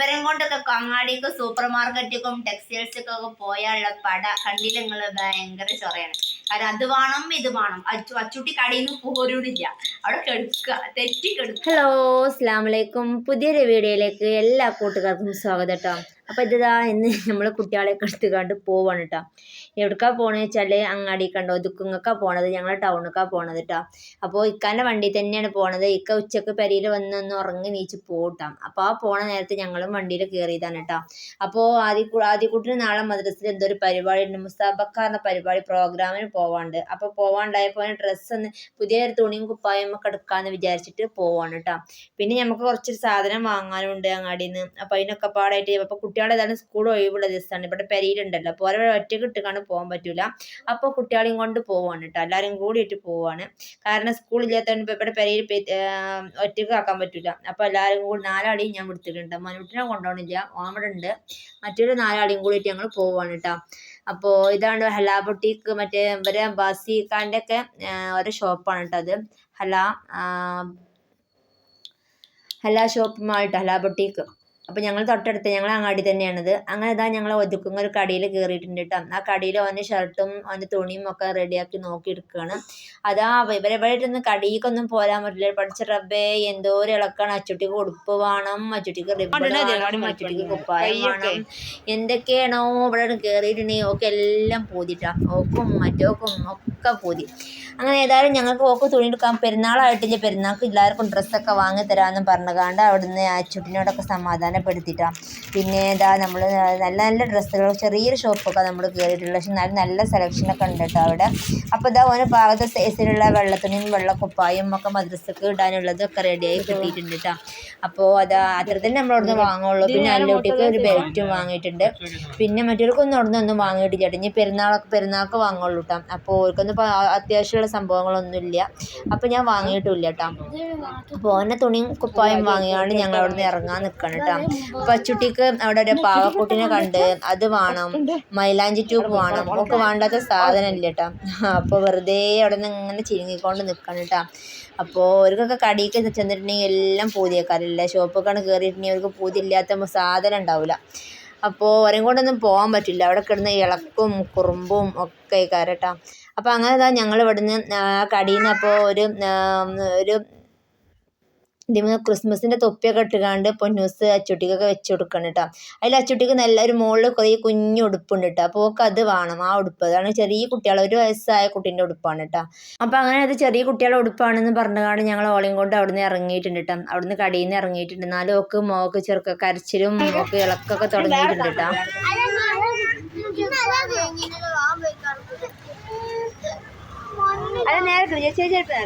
ഇവരും കൊണ്ടൊക്കെ അങ്ങാടിക്കും സൂപ്പർ മാർക്കറ്റിക്കും ടെക്സ്റ്റൈൽസിക്കും പോയാലുള്ള പട കണ്ടില്ല നിങ്ങള് ഭയങ്കര ചൊറയാണ്. കാരണം അത് വേണം ഇത് വേണം. അച്ചുട്ടി കടയിൽ നിന്ന് പോരൂടില്ല, അവിടെ കെടുക്കുക, തെറ്റി കെടുക്കുക. ഹലോ, അസ്സലാമു അലൈക്കും. പുതിയൊരു വീഡിയോയിലേക്ക് എല്ലാ കൂട്ടുകാർക്കും സ്വാഗതം കേട്ടോ. അപ്പോൾ ഇതാ ഇന്ന് നമ്മൾ കുട്ടികളെയൊക്കെ എടുത്തുകൊണ്ട് പോവാണ് കേട്ടോ. എവിടേക്കാ പോകണമെന്ന് വെച്ചാൽ അങ്ങാടി കണ്ടോ ദുഃഖങ്ങൾക്കാണ് പോണത്, ഞങ്ങൾ ടൗണിലേക്കാണ് പോണത് കേട്ടോ. അപ്പോൾ ഇക്കാൻ്റെ വണ്ടി തന്നെയാണ് പോണത്. ഇക്ക ഉച്ചക്ക് പെരയിൽ വന്നൊന്ന് ഉറങ്ങി നീച്ച് പോട്ടാം. അപ്പോൾ ആ പോണ നേരത്തെ ഞങ്ങളും വണ്ടിയിൽ കയറിയതാണ് കേട്ടോ. അപ്പോൾ ആദ്യക്കുട്ടിന് നാളെ മദ്രസയിൽ എന്തോ ഒരു പരിപാടി ഉണ്ട്, മുസാബക്ക എന്ന പരിപാടി പ്രോഗ്രാമിന് പോവാണ്ട്. അപ്പോൾ പോവാണ്ടായപ്പോൾ ഡ്രസ്സ് ഒന്ന് പുതിയൊരു തുണിയും കുപ്പായും ഒക്കെ എടുക്കാമെന്ന് വിചാരിച്ചിട്ട് പോവാണ് കേട്ടോ. പിന്നെ നമുക്ക് കുറച്ചൊരു സാധനം വാങ്ങാനുണ്ട് അങ്ങാടിയിൽ നിന്ന്. അപ്പോൾ അതിനൊക്കെ പാടായിട്ട് അപ്പോൾ കുട്ടികളെ ഏതാണ് സ്കൂൾ ഒഴിവുള്ള ദിവസമാണ്, ഇവിടെ പെരയിലുണ്ടല്ലോ. അപ്പോൾ ഓരോ ഒറ്റയ്ക്ക് ഇട്ടുകാണ്ട് പോകാൻ പറ്റില്ല. അപ്പോൾ കുട്ടികളെയും കൊണ്ട് പോവാണ് കേട്ടോ, എല്ലാവരും കൂടിയിട്ട് പോവാണ്. കാരണം സ്കൂളില്ലാത്തതുകൊണ്ട് ഇവിടെ പെരയിൽ ഒറ്റയ്ക്ക് ആക്കാൻ പറ്റില്ല. അപ്പോൾ എല്ലാവരും കൂടി 4 ആളെയും ഞാൻ വിടുത്തിട്ടുണ്ട്. മനുട്ടിനെ കൊണ്ടുപോകണില്ല, ഓമടെ ഉണ്ട്. മറ്റൊരു 4 ആളെയും കൂടിയിട്ട് ഞങ്ങൾ പോവാണ് കേട്ടോ. അപ്പോൾ ഇതാണ് ഹലാ ബൊട്ടീക്ക്, മറ്റേ ഇവരെ ബാസിക്കാൻ്റെ ഒക്കെ ഓരോ ഷോപ്പാണ് കേട്ടോ അത്. ഹലാ ഷോപ്പ് മാൾട്ടോ, ഹലാ ബൊട്ടീക്ക്. അപ്പോൾ ഞങ്ങൾ തൊട്ടടുത്ത്, ഞങ്ങൾ അങ്ങാടി തന്നെയാണത്. അങ്ങനെ ഇതാ ഞങ്ങൾ ഒതുക്കുന്ന ഒരു കടയിൽ കയറിയിട്ടുണ്ട് കേട്ടോ. ആ കടയിൽ അവൻ്റെ ഷർട്ടും അവൻ്റെ തുണിയും ഒക്കെ റെഡിയാക്കി നോക്കിയെടുക്കുകയാണ്. അതാ ഇവരെവിടെയൊന്ന് കടിയിക്കൊന്നും പോരാൻ പറ്റില്ല. പഠിച്ച റബ്ബേ എന്തോ ഒരു ഇളക്കാണ്. അച്ചുട്ടിക്ക് ഉടുപ്പ് വേണം, അച്ചുട്ടിക്ക് റിബൺ വേണം, അച്ചുട്ടിക്ക് കുപ്പായം വേണം, എന്തൊക്കെയാണോ ഇവിടെ കയറിയിട്ടുണ്ടെങ്കിൽ ഓക്കെ എല്ലാം പൂതിട്ടാ. ഓക്കും മറ്റോക്കും ഒക്കെ പൂതി. അങ്ങനെ ഏതായാലും ഞങ്ങൾക്ക് ഓക്ക് തുണി എടുക്കാൻ പെരുന്നാളായിട്ടില്ല, പെരുന്നാൾക്ക് എല്ലാവർക്കും ഡ്രസ്സൊക്കെ വാങ്ങി തരാമെന്ന് പറഞ്ഞുകൊണ്ട് അവിടുന്ന് അച്ചുട്ടിനോടൊക്കെ സമാധാനപ്പെടുത്തിയിട്ടാണ്. പിന്നെ ഇതാ നമ്മൾ നല്ല നല്ല ഡ്രസ്സുകൾ ചെറിയൊരു ഷോപ്പൊക്കെ നമ്മൾ കയറിയിട്ടുള്ളത്, പക്ഷെ നല്ല സെലക്ഷനൊക്കെ ഉണ്ട് കേട്ടോ അവിടെ. അപ്പോൾ ഇതാ ഓരോ ഭാഗത്തെ സൈസിലുള്ള വെള്ളത്തുണിയും വെള്ളക്കുപ്പായും ഒക്കെ മദ്രസക്ക് ഇടാനുള്ളതൊക്കെ റെഡിയായി കിട്ടിയിട്ടുണ്ട് കേട്ടോ. അപ്പോൾ അത്ര തന്നെ നമ്മളവിടുന്ന് വാങ്ങുള്ളൂ. പിന്നെ അല്ലോട്ടിക്ക് ഒരു ബെൽറ്റും വാങ്ങിയിട്ടുണ്ട്. പിന്നെ മറ്റവർക്കൊന്നും അവിടുന്ന് വാങ്ങിയിട്ടില്ല ചേട്ടാ. ഇനി പെരുന്നാൾക്ക് വാങ്ങുള്ളൂ കേട്ടോ. അപ്പോൾ അവർക്കൊന്നും ഇപ്പോൾ അത്യാവശ്യമുള്ള സംഭവങ്ങളൊന്നുമില്ല. അപ്പോൾ ഞാൻ വാങ്ങിയിട്ടില്ല കേട്ടോ. അപ്പോൾ ഓനെ തുണിയും കുപ്പായം വാങ്ങിയാണ്ട് ഞങ്ങൾ അവിടെ നിന്ന് ഇറങ്ങാൻ നിൽക്കണം കേട്ടോ. അപ്പോൾ അച്ചുട്ടിക്ക് അവിടെ ഒരു പാവക്കുട്ടിനെ കണ്ട് അത് വേണം, മൈലാഞ്ചി ട്യൂബ് വേണം, ഒക്കെ വേണ്ടാത്ത സാധനം ഇല്ല കേട്ടോ. അപ്പോൾ വെറുതെ അവിടെ നിന്ന് ഇങ്ങനെ ചിരുങ്ങിക്കൊണ്ട് നിൽക്കണം കേട്ടോ. അപ്പോൾ അവർക്കൊക്കെ കടിക്ക് ചെന്നിട്ടുണ്ടെങ്കിൽ എല്ലാം പൂതിയേക്കാറില്ല. ഷോപ്പൊക്കെയാണ് കയറിയിട്ടുണ്ടെങ്കിൽ അവർക്ക് പൂതിയില്ലാത്ത സാധനം ഉണ്ടാവില്ല. അപ്പോൾ അവരെയും കൊണ്ടൊന്നും പോകാൻ പറ്റില്ല, അവിടെ കിടന്ന് ഇളക്കും കുറുമ്പും ഒക്കെ കേട്ടോ. അപ്പോൾ അങ്ങനെ ഇതാ ഞങ്ങൾ ഇവിടുന്ന് കടിയിൽ നിന്ന് അപ്പോൾ ഒരു ഇതിന് ക്രിസ്മസിൻ്റെ തൊപ്പിയൊക്കെ ഇട്ടുകാണ്ട് പൊന്നൂസ് അച്ചുട്ടിക്കൊക്കെ വെച്ച് കൊടുക്കണം കേട്ടോ. അതിൽ അച്ചുട്ടിക്ക് നല്ല ഒരു മുകളിൽ കുറേ കുഞ്ഞു ഉടുപ്പുണ്ട് കേട്ടോ. അപ്പോൾ ഒക്കെ അത് വേണം, ആ ഉടുപ്പ്. അതാണ് ചെറിയ കുട്ടികളെ 1 വയസ്സായ കുട്ടീൻ്റെ ഉടുപ്പാണ് കേട്ടോ. അപ്പോൾ അങ്ങനെ അത് ചെറിയ കുട്ടികളുടെ ഉടുപ്പാണെന്ന് പറഞ്ഞുകൊണ്ട് ഞങ്ങൾ ഓളയും കൊണ്ട് അവിടുന്ന് ഇറങ്ങിയിട്ടുണ്ട് കേട്ടോ. അവിടുന്ന് കടയിൽ നിന്ന് ഇറങ്ങിയിട്ടുണ്ട്. എന്നാലും ഒക്കെ മോക്ക് ചെറുക്ക കരച്ചിലും ഒക്കെ ഇളക്കൊക്കെ തുടങ്ങിയിട്ടുണ്ട് കേട്ടോ. അത് നേരെ ചേച്ചി നേരത്തെ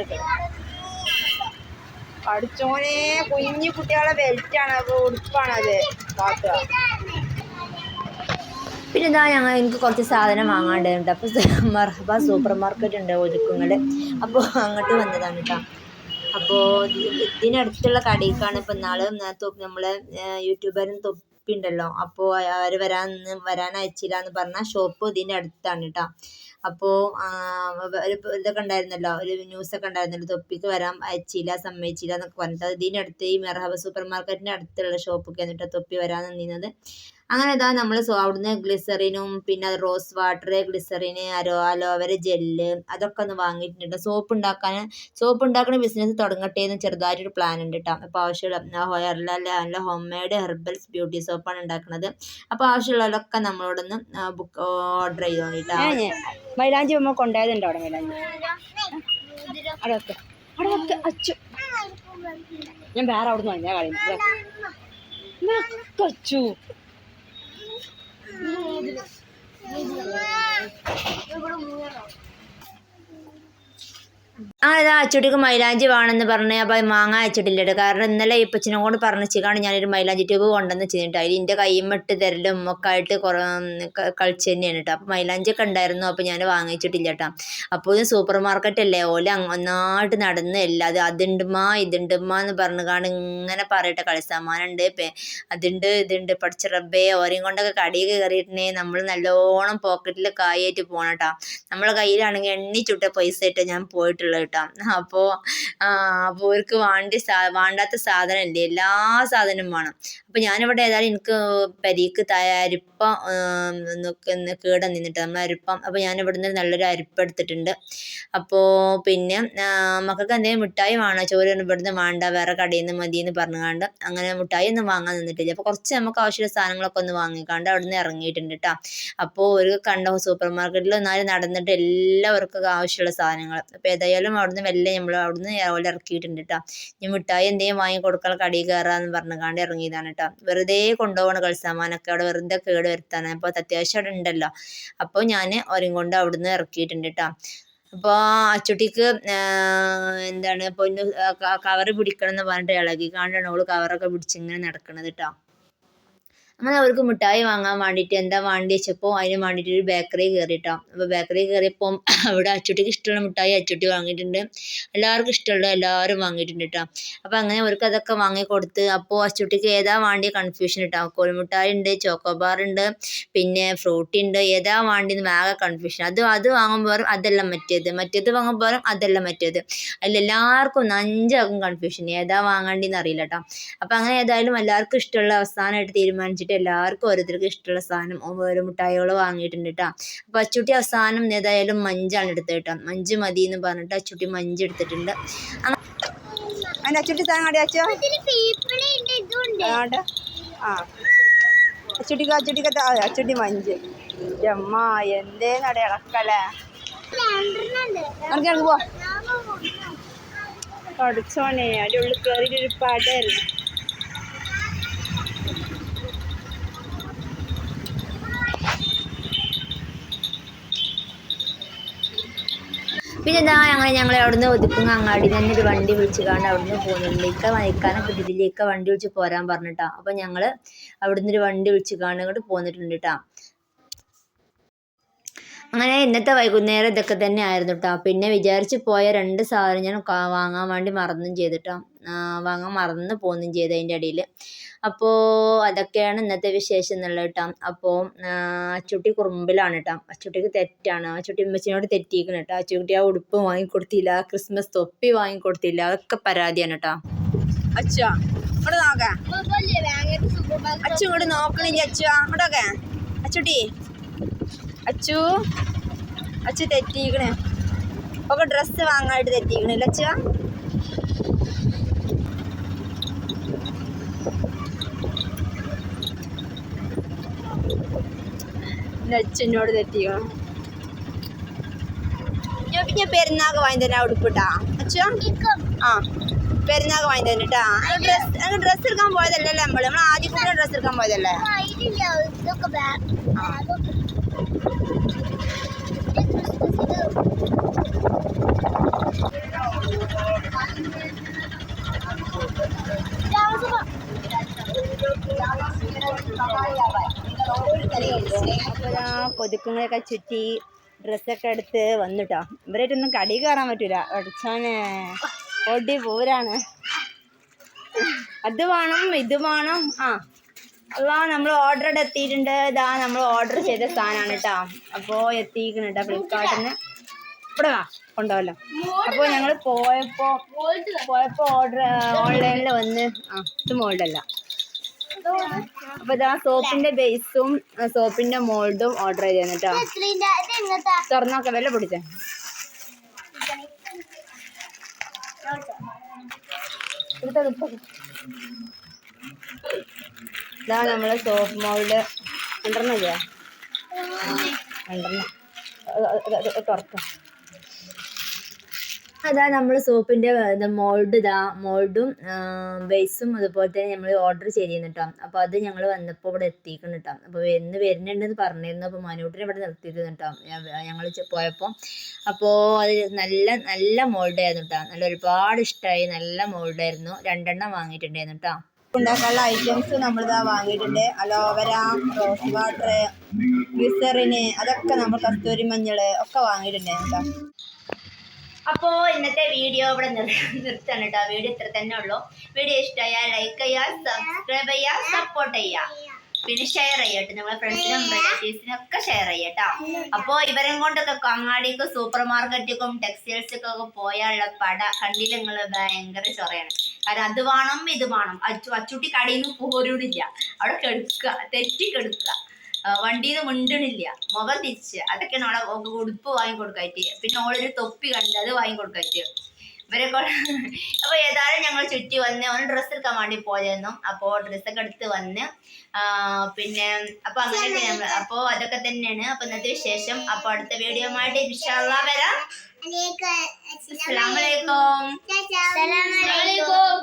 പഠിച്ചോനെ കുഞ്ഞു കുട്ടികളെ ബെൽറ്റാണ്, അപ്പോൾ ഉടുപ്പാണത് പാട്ടുക. പിന്നെ എന്താ എനിക്ക് കുറച്ച് സാധനം വാങ്ങാണ്ടുണ്ട്. അപ്പോൾ മർഹബ സൂപ്പർ മാർക്കറ്റ് ഉണ്ട് ഒതുക്കുങ്ങൾ. അപ്പോൾ അങ്ങോട്ട് വന്നതാണ് കേട്ടോ. അപ്പോൾ ഇതിനടുത്തുള്ള കടയിലേക്കാണ് ഇപ്പോൾ നമ്മളെ യൂട്യൂബറും തൊപ്പിയുണ്ടല്ലോ, അപ്പോൾ അവർ വരാൻ അയച്ചില്ല എന്ന് പറഞ്ഞാൽ ഷോപ്പ് ഇതിൻ്റെ അടുത്താണ് കേട്ടോ. അപ്പോൾ ഒരു ഇതൊക്കെ ഉണ്ടായിരുന്നല്ലോ, ഒരു ന്യൂസൊക്കെ ഉണ്ടായിരുന്നല്ലോ, തൊപ്പിക്ക് വരാൻ അയച്ചില്ല സമ്മതിച്ചില്ല എന്നൊക്കെ പറഞ്ഞിട്ട്. ഇതിനടുത്ത് ഈ മെർഹബ സൂപ്പർ മാർക്കറ്റിൻ്റെ അടുത്തുള്ള ഷോപ്പൊക്കെ എന്നിട്ട് തൊപ്പി വരാൻ നിന്നത്. അങ്ങനെ ഇതാ നമ്മൾ അവിടുന്ന് ഗ്ലിസറിനും പിന്നെ റോസ് വാട്ടർ, ഗ്ലിസറിന്, അലോവേര ജെല്ല് അതൊക്കെ ഒന്ന് വാങ്ങിയിട്ടുണ്ട്. സോപ്പ് ഉണ്ടാക്കുന്ന ബിസിനസ് തുടങ്ങട്ടെ എന്ന് ചെറുതായിട്ടൊരു പ്ലാൻ ഉണ്ട് കേട്ടോ. അപ്പോൾ ആവശ്യമുള്ള നല്ല ഹോം മെയ്ഡ് ഹെർബൽസ് ബ്യൂട്ടി സോപ്പാണ് ഉണ്ടാക്കുന്നത്. അപ്പോൾ ആവശ്യമുള്ളതൊക്കെ നമ്മളോടൊന്ന് ഓർഡർ ചെയ്ത് തോന്നിയിട്ടാണ്. മൈലാഞ്ചി നമ്മൾ കൊണ്ടുപോയതുണ്ടോ അവിടെ? മൈലാഞ്ചി അവിടെ അച്ചു ഞാൻ വേറെ അവിടെ നിന്ന് വാങ്ങിയാൽ കളയുന്നു അച്ചു. അങ്ങനെ അച്ചുട്ടിക്ക് മൈലാഞ്ചി വേണമെന്ന് പറഞ്ഞ് അപ്പോൾ മാങ്ങ അയച്ചിട്ടില്ല കേട്ടോ. കാരണം ഇന്നലെ ഇപ്പച്ചനെ കൊണ്ട് പറഞ്ഞിട്ടാണ് ഞാനൊരു മൈലാഞ്ചി ട്യൂബ് കൊണ്ടുവന്ന് ചെയ്തിട്ട് അതിൽ എൻ്റെ കൈമിട്ട് തരലും ഒക്കെ ആയിട്ട് കളിച്ച് തന്നെയാണ് കേട്ടോ. അപ്പോൾ മൈലാഞ്ചിയൊക്കെ ഉണ്ടായിരുന്നു, അപ്പോൾ ഞാൻ വാങ്ങിച്ചിട്ടില്ല കേട്ടോ. അപ്പോൾ സൂപ്പർ മാർക്കറ്റ് അല്ലേ, ഓല ഒന്നായിട്ട് നടന്ന് എല്ലാം അതുണ്ടുമ്മാ ഇതുണ്ടുമ്മാ എന്ന് പറഞ്ഞുകൊണ്ട് ഇങ്ങനെ പറയട്ടെ. കളിസാമാനുണ്ട്, അതുണ്ട് ഇതുണ്ട്. പഠിച്ച റബ്ബേ ഓരെയും കൊണ്ടൊക്കെ കടിയിൽ കയറിയിട്ടുണ്ടെങ്കിൽ നമ്മൾ നല്ലോണം പോക്കറ്റിൽ കായായിട്ട് പോകണം കേട്ടോ. നമ്മളെ കയ്യിലാണെങ്കിൽ എണ്ണി ചുട്ട പൈസ ആയിട്ട് ഞാൻ പോയിട്ടുള്ളത് കേട്ടോ. കേട്ടോ. അപ്പോൾ അവർക്ക് വേണ്ടാത്ത സാധനം ഇല്ലേ, എല്ലാ സാധനവും വേണം. അപ്പോൾ ഞാനിവിടെ ഏതായാലും എനിക്ക് പരിക്ക് അരിപ്പം കേടാൻ നിന്നിട്ട് നമ്മൾ അരിപ്പം. അപ്പോൾ ഞാൻ ഇവിടുന്ന് നല്ലൊരു അരിപ്പം എടുത്തിട്ടുണ്ട്. അപ്പോൾ പിന്നെ മക്കൾക്ക് എന്തെങ്കിലും മിഠായി വേണോ, ചോറ് ഇവിടുന്ന് വേണ്ട, വേറെ കടയിൽ നിന്ന് മതി എന്ന് പറഞ്ഞുകൊണ്ട് അങ്ങനെ മിഠായി ഒന്നും വാങ്ങാൻ നിന്നിട്ടില്ല. അപ്പോൾ കുറച്ച് നമുക്ക് ആവശ്യമുള്ള സാധനങ്ങളൊക്കെ ഒന്ന് വാങ്ങിക്കാണ്ട് അവിടുന്ന് ഇറങ്ങിയിട്ടുണ്ട് കേട്ടോ. അപ്പോൾ ഒരു കണ്ട സൂപ്പർ മാർക്കറ്റിൽ ഒന്നാലും നടന്നിട്ട് എല്ലാവർക്കും ആവശ്യമുള്ള സാധനങ്ങൾ. അപ്പോൾ ഏതായാലും അവിടുന്ന് നമ്മൾ അവിടുന്ന് ഓല ഇറക്കിയിട്ടുണ്ട് കേട്ടോ. ഇനി മിഠായി എന്തെങ്കിലും വാങ്ങി കൊടുക്കാൻ കടയിൽ കയറാന്ന് പറഞ്ഞുകൊണ്ട് ഇറങ്ങിയതാണ് കേട്ടോ. വെറുതെ കൊണ്ടുപോകണം കളിസാമാനൊക്കെ അവിടെ വെറുതെ കേട് വരുത്താൻ. അപ്പോൾ അത്യാവശ്യം അവിടെ ഉണ്ടല്ലോ. അപ്പോൾ ഞാൻ ഓരോ കൊണ്ട് അവിടുന്ന് ഇറക്കിയിട്ടുണ്ട് കേട്ടോ. അപ്പോൾ അച്ചുട്ടിക്ക് എന്താണ് ഇപ്പോൾ കവറ് പിടിക്കണം എന്ന് പറഞ്ഞിട്ട് ഇളകി കാണ്ടാണ് അവള് കവറൊക്കെ പിടിച്ചിങ്ങനെ നടക്കണത് കേട്ടോ. അങ്ങനെ അവർക്ക് മിഠായി വാങ്ങാൻ വേണ്ടിയിട്ട് എന്താ വേണ്ടി വെച്ചപ്പോൾ അതിന് വേണ്ടിയിട്ട് ഒരു ബേക്കറി കയറിയിട്ടോ. അപ്പോൾ ബേക്കറി കയറിയപ്പോൾ അവിടെ അച്ചുട്ടിക്ക് ഇഷ്ടമുള്ള മിഠായി അച്ചുട്ടി വാങ്ങിയിട്ടുണ്ട്, എല്ലാവർക്കും ഇഷ്ടമുള്ള എല്ലാവരും വാങ്ങിയിട്ടുണ്ട് കേട്ടോ. അപ്പോൾ അങ്ങനെ അവർക്ക് അതൊക്കെ വാങ്ങിക്കൊടുത്ത് അപ്പോൾ അച്ചുട്ടിക്ക് ഏതാ വേണ്ടിയ കൺഫ്യൂഷൻ കേട്ടോ. കോഴിമിഠായി ഉണ്ട്, ചോക്കോബാർ ഉണ്ട്, പിന്നെ ഫ്രൂട്ടി ഉണ്ട്, ഏതാ വേണ്ടിയെന്ന് ആകെ കൺഫ്യൂഷൻ. അത് വാങ്ങുമ്പോഴും അതല്ല മറ്റേത് വാങ്ങുമ്പോഴും അതല്ല മറ്റേത്. അതിലെല്ലാവർക്കും നഞ്ചാകും കൺഫ്യൂഷൻ, ഏതാ വാങ്ങേണ്ടിന്ന് അറിയില്ല കേട്ടോ. അപ്പോൾ അങ്ങനെ ഏതായാലും എല്ലാവർക്കും ഇഷ്ടമുള്ള അവസാനമായിട്ട് തീരുമാനിച്ചിട്ട് എല്ലാവർക്കും ഓരോരുത്തർക്കും ഇഷ്ടമുള്ള സാധനം ഓരോ മിഠായികൾ വാങ്ങിയിട്ടുണ്ട് കേട്ടോ. അപ്പോൾ അച്ചുട്ടി അവസാനം ഏതായാലും മഞ്ചാണ് എടുത്തത് കേട്ടോ. മഞ്ച് മതി എന്ന് പറഞ്ഞിട്ട് അച്ചുട്ടി മഞ്ച് എടുത്തിട്ടുണ്ട്. അങ്ങനെ അച്ചുട്ടി സാധനം കാടി അച്ചു അച്ചുട്ടി മഞ്ച് അമ്മ എന്തേ നട ഇളക്കല്ലേ പോ പഠിച്ചോനെ അതിൻ്റെ ഉള്ളിൽ കയറിയിട്ടൊരു പാട്ടായിരുന്നു. പിന്നെ എന്താ അങ്ങനെ ഞങ്ങൾ അവിടുന്ന് ഒതുക്കുന്ന അങ്ങാടി തന്നെ ഒരു വണ്ടി വിളിച്ച് കാണാൻ അവിടുന്ന് പോകുന്നുണ്ട്. ഇക്ക വഹിക്കാനും കിട്ടിയിട്ടില്ല, ഇക്ക വണ്ടി വിളിച്ച് പോരാൻ പറഞ്ഞിട്ടാ. അപ്പം ഞങ്ങൾ അവിടുന്ന് ഒരു വണ്ടി വിളിച്ച് കാണാൻ ഇങ്ങോട്ട് പോന്നിട്ടുണ്ട് കേട്ടോ. അങ്ങനെ ഇന്നത്തെ വൈകുന്നേരം ഇതൊക്കെ തന്നെ ആയിരുന്നു കേട്ടോ. പിന്നെ വിചാരിച്ച് പോയ 2 സാധനം ഞാൻ വാങ്ങാൻ വേണ്ടി മറന്നും ചെയ്തിട്ടോ, വാങ്ങാൻ മറന്ന് പോകുന്നും ചെയ്ത് അതിൻ്റെ ഇടയിൽ. അപ്പോൾ അതൊക്കെയാണ് ഇന്നത്തെ വിശേഷം എന്നുള്ളത് കേട്ടോ. അപ്പോൾ അച്ചുട്ടി കുറുമ്പിലാണ് കേട്ടോ. അച്ചുട്ടിക്ക് തെറ്റാണ്, അച്ചുട്ടി ഉമ്മച്ചിനോട് തെറ്റിയിരിക്കണം കേട്ടോ. അച്ചുട്ടി ആ ഉടുപ്പ് വാങ്ങിക്കൊടുത്തില്ല, ക്രിസ്മസ് തൊപ്പി വാങ്ങിക്കൊടുത്തില്ല, അതൊക്കെ പരാതിയാണ് കേട്ടോ. അച്ഛാ ഇവിടെ നോക്കാം, അച്ചു ഇങ്ങോട്ട് നോക്കണില്ല അച്ചു അങ്ങോട്ടൊക്കെ. അച്ചുട്ടി അച്ചു തെറ്റിക്കണേ, ഒക്കെ ഡ്രസ്സ് വാങ്ങാനായിട്ട് തെറ്റിക്കണില്ല അച്ഛ. അച്ഛനോട് തെറ്റിക്കണം. ഞാൻ പെരുന്നാൾക്ക് വാങ്ങി തന്നെ ഉടുപ്പിട്ടാ അച്ഛ. ആ പെരുന്നാൾക്ക് വാങ്ങി തന്നെ കേട്ടാ. ഡ്രസ്സ് എടുക്കാൻ പോയതല്ലേ നമ്മൾ ആദ്യം കൂടെ ഡ്രസ്സ് എടുക്കാൻ പോയതല്ലേ. കൊതുക്കുങ്ങളൊക്കെ ചുറ്റി ഡ്രസ്സൊക്കെ എടുത്ത് വന്നിട്ടോ. ഇവരായിട്ടൊന്നും കടി കയറാൻ പറ്റൂല, പഠിച്ചാനെ ഓടി പോരാണ്. അത് വേണം ഇത് വേണം. നമ്മൾ ഓർഡർ എത്തിയിട്ടുണ്ട്. ഇതാ നമ്മൾ ഓർഡർ ചെയ്ത സാധനമാണ് കേട്ടോ. അപ്പോൾ എത്തിക്കണം കേട്ടോ ഫ്ലിപ്കാർട്ടിൽ നിന്ന്. ഇവിടെ കൊണ്ടുപോകല്ലോ. അപ്പോൾ ഞങ്ങൾ പോയപ്പോൾ ഓർഡർ ഓൺലൈനിൽ വന്ന് ഇത് മോൾഡല്ല. അപ്പോൾ ഇതാ സോപ്പിൻ്റെ ബേസും സോപ്പിൻ്റെ മോൾഡും ഓർഡർ ചെയ്തു കേട്ടോ. തുറന്നോക്കെ വില പിടിച്ചേ. ഇതാ നമ്മളെ സോപ്പ് മോൾഡ് 2 ഇല്ലേ, 2 തുറക്കാം. അതാ നമ്മൾ സോപ്പിൻ്റെ മോൾഡും ബേസും അതുപോലെ തന്നെ നമ്മൾ ഓർഡർ ചെയ്തിരുന്നു കേട്ടോ. അപ്പോൾ അത് ഞങ്ങൾ വന്നപ്പോൾ ഇവിടെ എത്തിക്കണം കേട്ടോ. അപ്പോൾ വരുന്നുണ്ടെന്ന് പറഞ്ഞിരുന്നു. അപ്പോൾ മനൂട്ടിനെ ഇവിടെ നിർത്തിയിരുന്നു കേട്ടോ ഞങ്ങൾ പോയപ്പോൾ. അപ്പോൾ അത് നല്ല മോൾഡായിരുന്നു കേട്ടോ. നല്ല ഒരുപാട് ഇഷ്ടമായി, നല്ല മോൾഡായിരുന്നു. 2 വാങ്ങിയിട്ടുണ്ടായിരുന്നു കേട്ടോ. ഉണ്ടാക്കാനുള്ള ഐറ്റംസ് നമ്മളിതാ വാങ്ങിയിട്ടുണ്ട്. അലോവേര, റോസ് വാട്ടർ, ഗ്ലിസറിന്, അതൊക്കെ നമ്മൾ കസ്തൂരി മഞ്ഞൾ ഒക്കെ വാങ്ങിയിട്ടുണ്ടായിരുന്നു കേട്ടോ. അപ്പോൾ ഇന്നത്തെ വീഡിയോ ഇവിടെ നിർത്തണം കേട്ടോ. വീഡിയോ ഇത്ര തന്നെ ഉള്ളൂ. വീഡിയോ ഇഷ്ടമായാൽ ലൈക്ക് ചെയ്യുക, സബ്സ്ക്രൈബ് ചെയ്യുക, സപ്പോർട്ട് ചെയ്യുക. പിന്നെ ഷെയർ ചെയ്യട്ടെ, നമ്മളെ ഫ്രണ്ട്സിനും റിലേറ്റീവ്സിനും ഒക്കെ ഷെയർ ചെയ്യട്ടോ. അപ്പൊ ഇവരും കൊണ്ടൊക്കെ അങ്ങാടിക്കും സൂപ്പർ മാർക്കറ്റിക്കും ടെക്സ്റ്റൈൽസിക്കും പോയാലുള്ള പട കണ്ടില്ല നിങ്ങള്, ഭയങ്കര ചൊറയാണ്. കാരണം അത് വേണം ഇത് വേണം, അച്ചുട്ടി കടയിൽ നിന്ന് പോരൂടില്ല, അവിടെ കെടുക്കുക, തെറ്റി കെടുക്കുക, വണ്ടിയിൽ നിന്ന് മിണ്ടണില്ല, മുഖം തിരിച്ച്, അതൊക്കെയാണ് അവളെ ഉടുപ്പ് വാങ്ങി കൊടുക്കാറ്റ്. പിന്നെ ഓളൊരു തൊപ്പി കണ്ട് അത് വാങ്ങി കൊടുക്കാറ്റ് ഇവരെ. അപ്പൊ ഏതായാലും ഞങ്ങൾ ചുറ്റി വന്ന് ഓന് ഡ്രസ്സ് എടുക്കാൻ വേണ്ടി പോയിരുന്നു. അപ്പോ ഡ്രസ്സൊക്കെ എടുത്ത് വന്ന് പിന്നെ അപ്പൊ അങ്ങനെയൊക്കെ ഞങ്ങൾ, അപ്പൊ അതൊക്കെ തന്നെയാണ് അപ്പൊ ഇന്നത്തെ വിശേഷം. അപ്പൊ അടുത്ത വീഡിയോ ആയിട്ട് ഇൻഷാ അല്ലാഹ് വരാം. അസ്സലാമു അലൈക്കും.